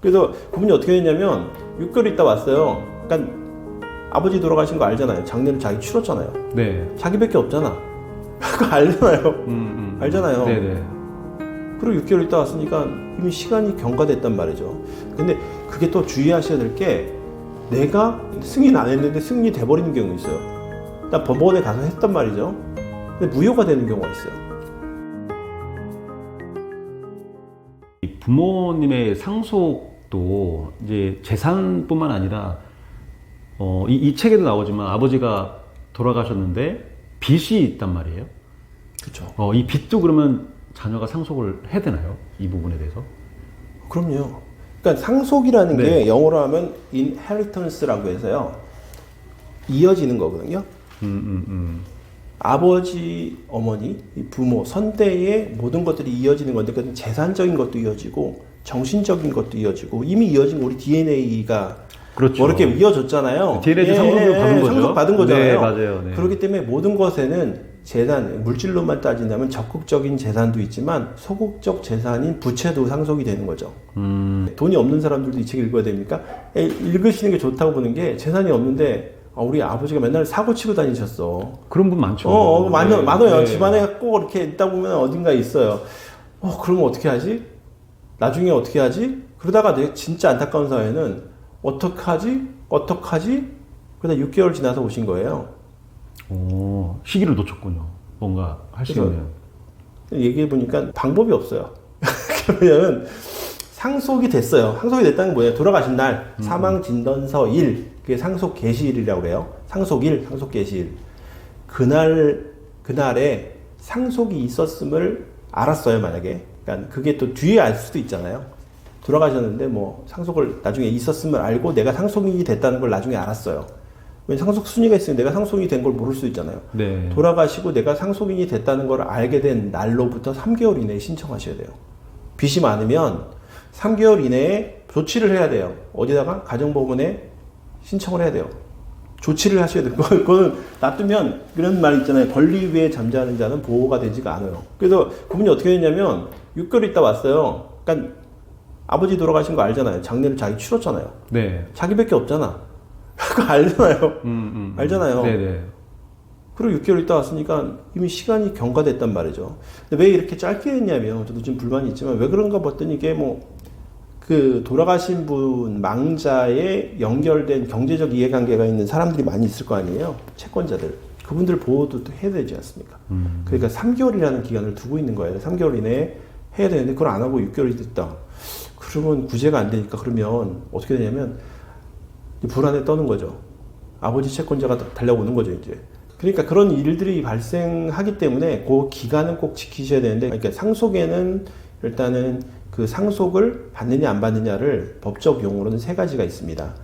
그래서 그분이 어떻게 됐냐면 6개월 있다 왔어요. 그러니까 아버지 돌아가신 거 알잖아요. 장례를 자기 치렀잖아요. 네. 자기밖에 없잖아. 그거 알잖아요. 알잖아요. 네네. 그리고 6개월 있다 왔으니까 이미 시간이 경과됐단 말이죠. 근데 그게 또 주의하셔야 될 게 내가 승인 안 했는데 승인이 돼버리는 경우 있어요. 나 법원에 가서 했단 말이죠. 근데 무효가 되는 경우가 있어요. 이 부모님의 상속도 이제 재산뿐만 아니라 이 책에도 나오지만 아버지가 돌아가셨는데 빚이 있단 말이에요. 그렇죠. 이 빚도 그러면 자녀가 상속을 해야 되나요? 이 부분에 대해서? 그럼요. 그러니까 상속이라는 네. 게 영어로 하면 inheritance라고 해서요. 이어지는 거거든요. 아버지, 어머니, 이 부모, 선대의 모든 것들이 이어지는 건데 그건 재산적인 것도 이어지고 정신적인 것도 이어지고 이미 이어진 우리 DNA가 그렇죠. 뭐 이렇게 이어졌잖아요. DNA도 상속을 받은 거죠. 상속 받은 거잖아요. 네, 맞아요. 네. 그렇기 때문에 모든 것에는 재산, 물질로만 따진다면 적극적인 재산도 있지만 소극적 재산인 부채도 상속이 되는 거죠. 돈이 없는 사람들도 이 책 읽어야 됩니까? 읽으시는 게 좋다고 보는 게 재산이 없는데 우리 아버지가 맨날 사고 치고 다니셨어. 그런 분 많죠. 많아요. 네. 집안에 꼭 이렇게 있다 보면 어딘가에 있어요. 그러면 어떻게 하지? 나중에 어떻게 하지? 그러다가 내가 진짜 안타까운 사회는 어떡하지? 그러다 6개월 지나서 오신 거예요. 시기를 놓쳤군요. 뭔가 할 수 있는. 얘기해보니까 방법이 없어요. 왜냐면 상속이 됐어요. 상속이 됐다는 게 뭐예요? 돌아가신 날 사망진단서 1 그게 상속 개시일이라고 그래요. 상속일, 상속 개시일. 그날에 상속이 있었음을 알았어요. 만약에. 그러니까 그게 또 뒤에 알 수도 있잖아요. 돌아가셨는데 뭐 상속을 나중에 있었음을 알고 내가 상속인이 됐다는 걸 나중에 알았어요. 왜 상속 순위가 있으면 내가 상속인이 된 걸 모를 수 있잖아요. 네. 돌아가시고 내가 상속인이 됐다는 걸 알게 된 날로부터 3개월 이내에 신청하셔야 돼요. 빚이 많으면 3개월 이내에 조치를 해야 돼요. 어디다가? 가정법원에 신청을 해야 돼요. 조치를 하셔야 돼요. 그거는 놔두면 그런 말 있잖아요. 권리 위에 잠자는 자는 보호가 되지가 않아요. 그래서 그분이 어떻게 됐냐면 6개월 있다 왔어요. 그러니까 아버지 돌아가신 거 알잖아요. 장례를 자기 치렀잖아요. 네. 자기밖에 없잖아. 그거 알잖아요. 알잖아요. 네네. 그리고 6개월 있다 왔으니까 이미 시간이 경과됐단 말이죠. 근데 왜 이렇게 짧게 했냐면, 저도 좀 불만이 있지만, 왜 그런가 봤더니 이게 돌아가신 분 망자에 연결된 경제적 이해관계가 있는 사람들이 많이 있을 거 아니에요? 채권자들. 그분들 보호도 또 해야 되지 않습니까? 그러니까 3개월이라는 기간을 두고 있는 거예요. 3개월 이내에 해야 되는데, 그걸 안 하고 6개월이 됐다. 그러면 구제가 안 되니까, 그러면 어떻게 되냐면, 불안에 떠는 거죠. 아버지 채권자가 달려오는 거죠, 이제. 그러니까 그런 일들이 발생하기 때문에 그 기간은 꼭 지키셔야 되는데, 그러니까 상속에는 일단은 그 상속을 받느냐 안 받느냐를 법적 용어로는 3가지가 있습니다.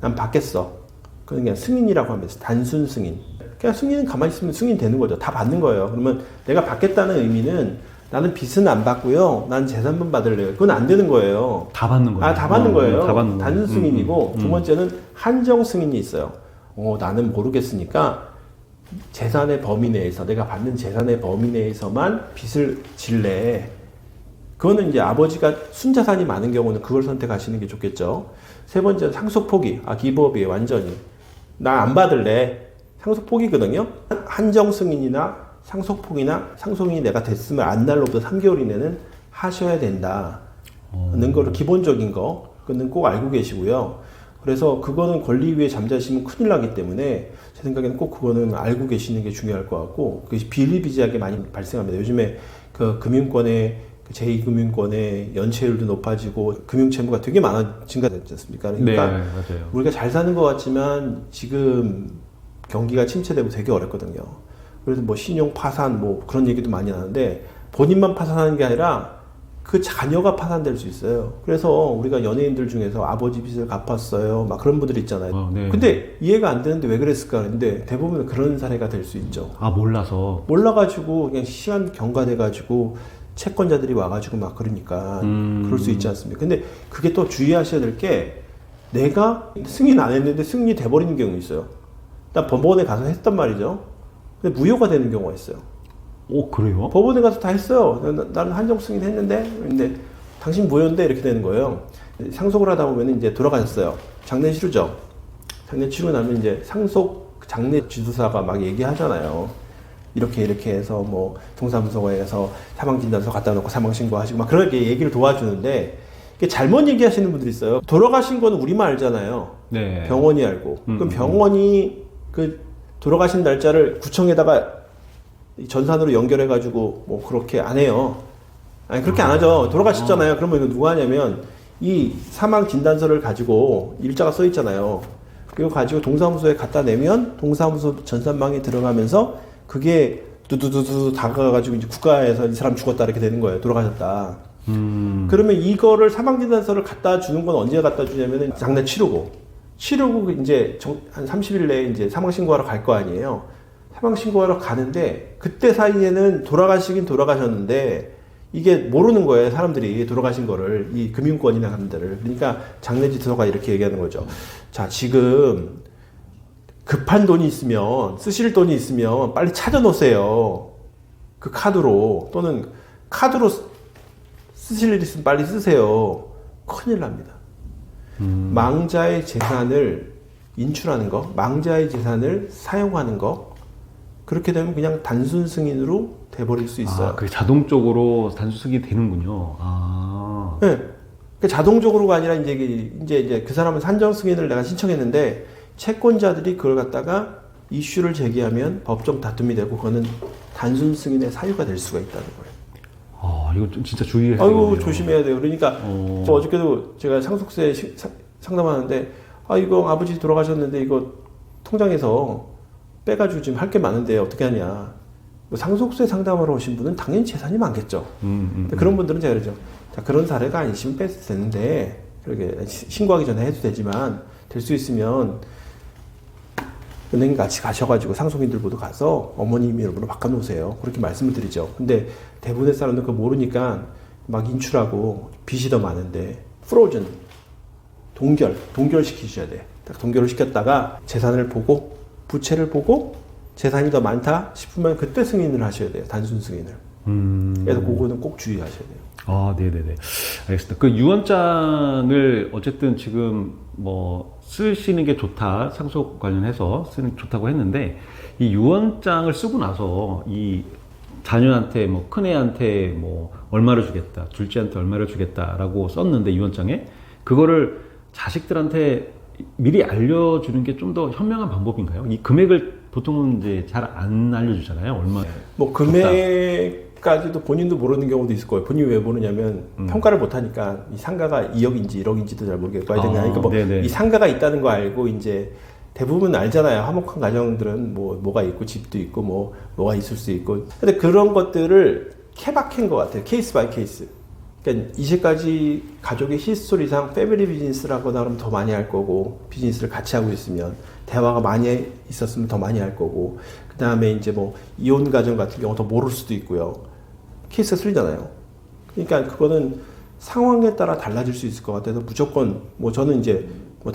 난 받겠어. 그건 그냥 승인이라고 하면서 단순 승인. 그냥 승인은 가만히 있으면 승인 되는 거죠. 다 받는 거예요. 그러면 내가 받겠다는 의미는 나는 빚은 안 받고요. 난 재산만 받을래요. 그건 안 되는 거예요. 다 받는 거예요. 다 받는 거예요. 다 받는 단순 승인이고 두 번째는 한정 승인이 있어요. 나는 모르겠으니까 재산의 범위 내에서 내가 받는 재산의 범위 내에서만 빚을 질래. 그거는 이제 아버지가 순자산이 많은 경우는 그걸 선택하시는 게 좋겠죠. 세 번째는 상속 포기. 기부업이에요. 완전히. 나 안 받을래. 상속 포기거든요. 한정 승인이나 상속폭이나 상속인이 내가 됐으면 안 날로부터 3개월 이내는 하셔야 된다는 거를 기본적인 그거는 꼭 알고 계시고요. 그래서 그거는 권리 위에 잠자시면 큰일 나기 때문에 제 생각에는 꼭 그거는 알고 계시는 게 중요할 것 같고, 그게 비일비재하게 많이 발생합니다. 요즘에 그 금융권의 제2금융권의 연체율도 높아지고 금융채무가 되게 많아진 것 같지 않습니까? 그러니까 네, 맞아요. 우리가 잘 사는 것 같지만 지금 경기가 침체되고 되게 어렵거든요. 그래서 신용 파산 그런 얘기도 많이 나는데, 본인만 파산하는 게 아니라 그 자녀가 파산될 수 있어요. 그래서 우리가 연예인들 중에서 아버지 빚을 갚았어요. 막 그런 분들 있잖아요. 네. 근데 이해가 안 되는데 왜 그랬을까? 근데 대부분 그런 사례가 될 수 있죠. 몰라서. 몰라가지고 그냥 시간 경과돼가지고 채권자들이 와가지고 막 그러니까 그럴 수 있지 않습니까? 근데 그게 또 주의하셔야 될 게, 내가 승인 안 했는데 승인이 돼버리는 경우 있어요. 나 법원에 가서 했단 말이죠. 근데 무효가 되는 경우가 있어요. 그래요? 법원에 가서 다 했어요. 나는 한정 승인 했는데, 근데 당신 뭐였는데 이렇게 되는 거예요. 상속을 하다 보면 이제 돌아가셨어요. 장례 치르죠. 장례 치르고 나면 이제 상속 장례 지도사가 막 얘기하잖아요. 이렇게 해서 뭐 동사무소에서 사망진단서 갖다 놓고 사망신고하시고 막 그렇게 얘기를 도와주는데 잘못 얘기하시는 분들이 있어요. 돌아가신 거는 우리만 알잖아요. 네. 병원이 알고. 그럼 병원이 그 돌아가신 날짜를 구청에다가 전산으로 연결해가지고 뭐 그렇게 안 해요. 아니 그렇게 안 하죠. 돌아가셨잖아요. 그러면 이거 누가 하냐면 이 사망 진단서를 가지고 일자가 써 있잖아요. 그거 가지고 동사무소에 갖다 내면 동사무소 전산망에 들어가면서 그게 두두두두 다가가가지고 이제 국가에서 이 사람 죽었다 이렇게 되는 거예요. 돌아가셨다. 그러면 이거를 사망 진단서를 갖다 주는 건 언제 갖다 주냐면은 장례 치르고 이제 한 30일 내에 이제 사망 신고하러 갈 거 아니에요. 사망 신고하러 가는데 그때 사이에는 돌아가시긴 돌아가셨는데 이게 모르는 거예요. 사람들이 돌아가신 거를 이 금융권이나 하는 데를. 그러니까 장례지도서가 이렇게 얘기하는 거죠. 자, 지금 급한 돈이 있으면 쓰실 돈이 있으면 빨리 찾아 놓으세요. 그 카드로 또는 카드로 쓰실 일 있으면 빨리 쓰세요. 큰일 납니다. 망자의 재산을 인출하는 거, 망자의 재산을 사용하는 거, 그렇게 되면 그냥 단순 승인으로 돼버릴 수 있어요. 그게 자동적으로 단순 승인이 되는군요. 네. 그 자동적으로가 아니라 이제 그 사람은 산정 승인을 내가 신청했는데 채권자들이 그걸 갖다가 이슈를 제기하면 법정 다툼이 되고 그거는 단순 승인의 사유가 될 수가 있다는 거예요. 이거 좀 진짜 주의해야 아이고 되겠네요. 조심해야 돼요. 그러니까 저 어저께도 제가 상속세 상담하는데 이거 아버지 돌아가셨는데 이거 통장에서 빼가지고 지금 할 게 많은데 어떻게 하냐. 뭐 상속세 상담하러 오신 분은 당연히 재산이 많겠죠. 근데 그런 분들은 제가 그러죠. 자, 그런 사례가 아니시면 빼도 되는데 그렇게 신고하기 전에 해도 되지만 될 수 있으면 은행 같이 가셔가지고 상속인들 모두 가서 어머님 이름으로 바꿔놓으세요. 그렇게 말씀을 드리죠. 근데 대부분의 사람들은 그거 모르니까 막 인출하고 빚이 더 많은데 프로즌 동결시키셔야 돼. 딱 동결을 시켰다가 재산을 보고 부채를 보고 재산이 더 많다 싶으면 그때 승인을 하셔야 돼요. 단순 승인을. 그래서 그거는 꼭 주의하셔야 돼요. 네네네. 알겠습니다. 그 유언장을 어쨌든 지금 뭐 쓰시는 게 좋다, 상속 관련해서 쓰는 게 좋다고 했는데, 이 유언장을 쓰고 나서 이 자녀한테 뭐 큰애한테 뭐 얼마를 주겠다, 둘째한테 얼마를 주겠다라고 썼는데 유언장에 그거를 자식들한테 미리 알려주는 게 좀 더 현명한 방법인가요? 이 금액을 보통은 이제 잘 안 알려주잖아요. 얼마? 뭐 금액까지도 본인도 모르는 경우도 있을 거예요. 본인이 왜 모르냐면 평가를 못 하니까 이 상가가 2억인지 1억인지도 잘 모르겠고 그러니까 뭐 이 상가가 있다는 거 알고 이제 대부분 알잖아요. 화목한 가정들은 뭐가 있고 집도 있고 뭐가 있을 수 있고. 근데 그런 것들을 케바케인 것 같아요. 케이스 바이 케이스. 그러니까 이제까지 가족의 히스토리상 패밀리 비즈니스라거나 그러면 더 많이 할 거고, 비즈니스를 같이 하고 있으면 대화가 많이 있었으면 더 많이 할 거고, 그 다음에 이제 뭐 이혼 가정 같은 경우 더 모를 수도 있고요. 케이스가 틀리잖아요. 그러니까 그거는 상황에 따라 달라질 수 있을 것 같아서 무조건 뭐 저는 이제 뭐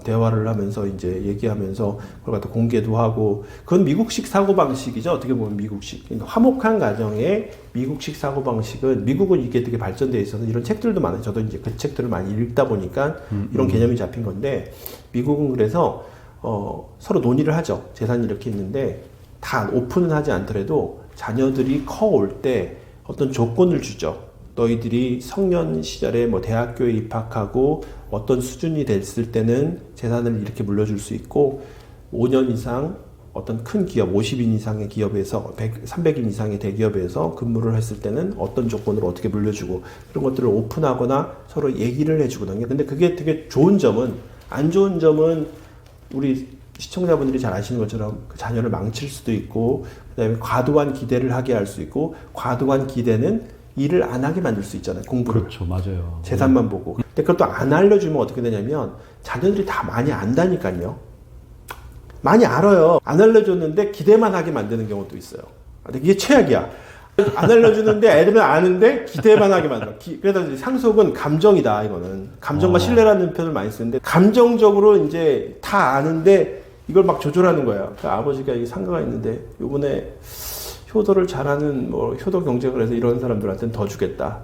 대화를 하면서 이제 얘기하면서 그걸 갖다 공개도 하고, 그건 미국식 사고방식이죠. 어떻게 보면 미국식. 그러니까 화목한 가정의 미국식 사고방식은, 미국은 이게 되게 발전되어 있어서 이런 책들도 많아요. 저도 이제 그 책들을 많이 읽다 보니까 이런 개념이 잡힌 건데, 미국은 그래서 서로 논의를 하죠. 재산이 이렇게 있는데 다 오픈은 하지 않더라도 자녀들이 커올 때 어떤 조건을 주죠. 너희들이 성년 시절에 뭐 대학교에 입학하고 어떤 수준이 됐을 때는 재산을 이렇게 물려줄 수 있고, 5년 이상 어떤 큰 기업, 50인 이상의 기업에서 300인 이상의 대기업에서 근무를 했을 때는 어떤 조건으로 어떻게 물려주고, 그런 것들을 오픈하거나 서로 얘기를 해주거든요. 근데 그게 되게 좋은 점은, 안 좋은 점은 우리 시청자분들이 잘 아시는 것처럼 그 자녀를 망칠 수도 있고, 그다음에 과도한 기대를 하게 할 수 있고, 과도한 기대는 일을 안 하게 만들 수 있잖아요. 공부를. 그렇죠, 맞아요. 재산만 보고. 근데 그것도 안 알려주면 어떻게 되냐면 자녀들이 다 많이 안다니까요. 많이 알아요. 안 알려줬는데 기대만 하게 만드는 경우도 있어요. 근데 이게 최악이야. 안 알려주는데 애들은 아는데 기대만 하게 만들어. 그래서 상속은 감정이다. 이거는 감정과 신뢰라는 표현을 많이 쓰는데, 감정적으로 이제 다 아는데 이걸 막 조절하는 거야. 그러니까 아버지가 이 상가가 있는데 요번에 효도를 잘하는 뭐 효도 경쟁을 해서 이런 사람들한테는 더 주겠다.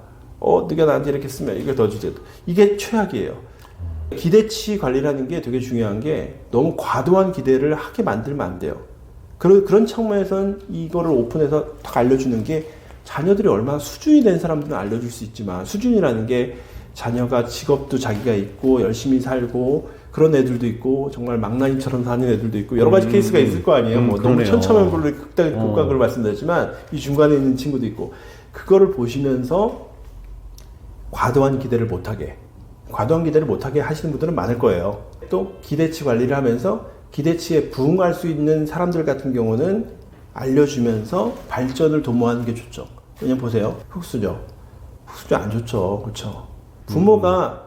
네가 나한테 이렇게 쓰면 이거 더 주제. 이게 최악이에요. 기대치 관리라는 게 되게 중요한 게 너무 과도한 기대를 하게 만들면 안 돼요. 그런 측면에서는 이거를 오픈해서 딱 알려주는 게 자녀들이 얼마나 수준이 된 사람들은 알려줄 수 있지만 수준이라는 게 자녀가 직업도 자기가 있고 열심히 살고 그런 애들도 있고 정말 망나니처럼 사는 애들도 있고 여러 가지 케이스가 있을 거 아니에요. 뭐 너무 천차만별로 극단극각을 말씀드렸지만 이 중간에 있는 친구도 있고 그거를 보시면서 과도한 기대를 못하게 하시는 분들은 많을 거예요. 또 기대치 관리를 하면서 기대치에 부응할 수 있는 사람들 같은 경우는 알려주면서 발전을 도모하는 게 좋죠. 왜냐면 보세요. 흙수저 안 좋죠. 그렇죠. 부모가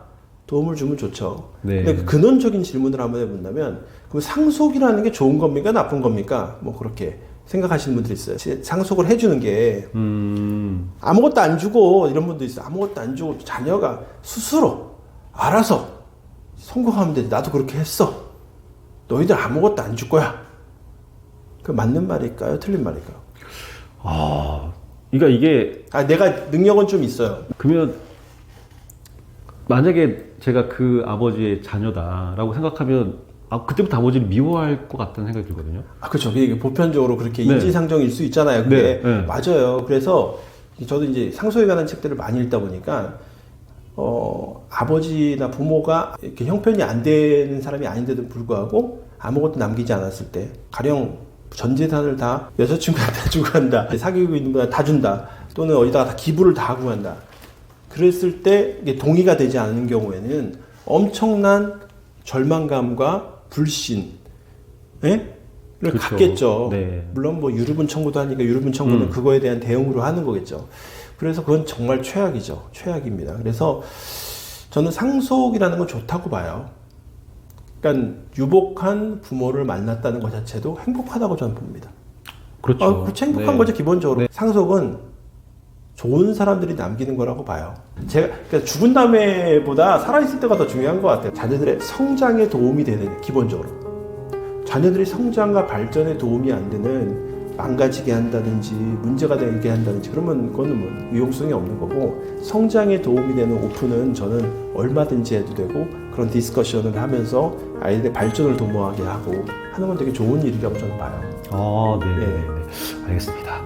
도움을 주면 좋죠. 네. 근데 그 근원적인 질문을 한번 해본다면 그럼 상속이라는 게 좋은 겁니까? 나쁜 겁니까? 뭐 그렇게 생각하시는 분들이 있어요. 상속을 해주는 게 아무것도 안 주고 이런 분도 있어요. 아무것도 안 주고 자녀가 스스로 알아서 성공하면 되지. 나도 그렇게 했어. 너희들 아무것도 안 줄 거야. 그 맞는 말일까요? 틀린 말일까요? 그러니까 이게 내가 능력은 좀 있어요. 그러면 만약에 제가 그 아버지의 자녀다라고 생각하면 그때부터 아버지를 미워할 것 같다는 생각이 들거든요. 그렇죠. 이게 보편적으로 그렇게 네. 인지상정일 수 있잖아요. 그게 네. 맞아요. 그래서 저도 이제 상속에 관한 책들을 많이 읽다 보니까 아버지나 부모가 이렇게 형편이 안 되는 사람이 아닌데도 불구하고 아무것도 남기지 않았을 때 가령 전 재산을 다 여자친구한테 주고 간다. 사귀고 있는 분한테 다 준다. 또는 어디다가 다 기부를 다 하고 간다. 그랬을 때 이게 동의가 되지 않는 경우에는 엄청난 절망감과 불신, 를 그렇죠. 갖겠죠. 네. 물론 뭐 유류분 청구도 하니까 유류분 청구는 그거에 대한 대응으로 하는 거겠죠. 그래서 그건 정말 최악이죠. 최악입니다. 그래서 저는 상속이라는 건 좋다고 봐요. 그러니까 유복한 부모를 만났다는 것 자체도 행복하다고 저는 봅니다. 그렇죠. 그렇죠. 행복한 네. 거죠, 기본적으로. 네. 상속은 좋은 사람들이 남기는 거라고 봐요. 그러니까 죽은 다음에보다 살아있을 때가 더 중요한 것 같아요. 자녀들의 성장에 도움이 되는, 기본적으로. 자녀들이 성장과 발전에 도움이 안 되는 망가지게 한다든지 문제가 되게 한다든지 그러면 그거는 뭐 유용성이 없는 거고 성장에 도움이 되는 오픈은 저는 얼마든지 해도 되고 그런 디스커션을 하면서 아이들의 발전을 도모하게 하고 하는 건 되게 좋은 일이라고 저는 봐요. 네. 알겠습니다.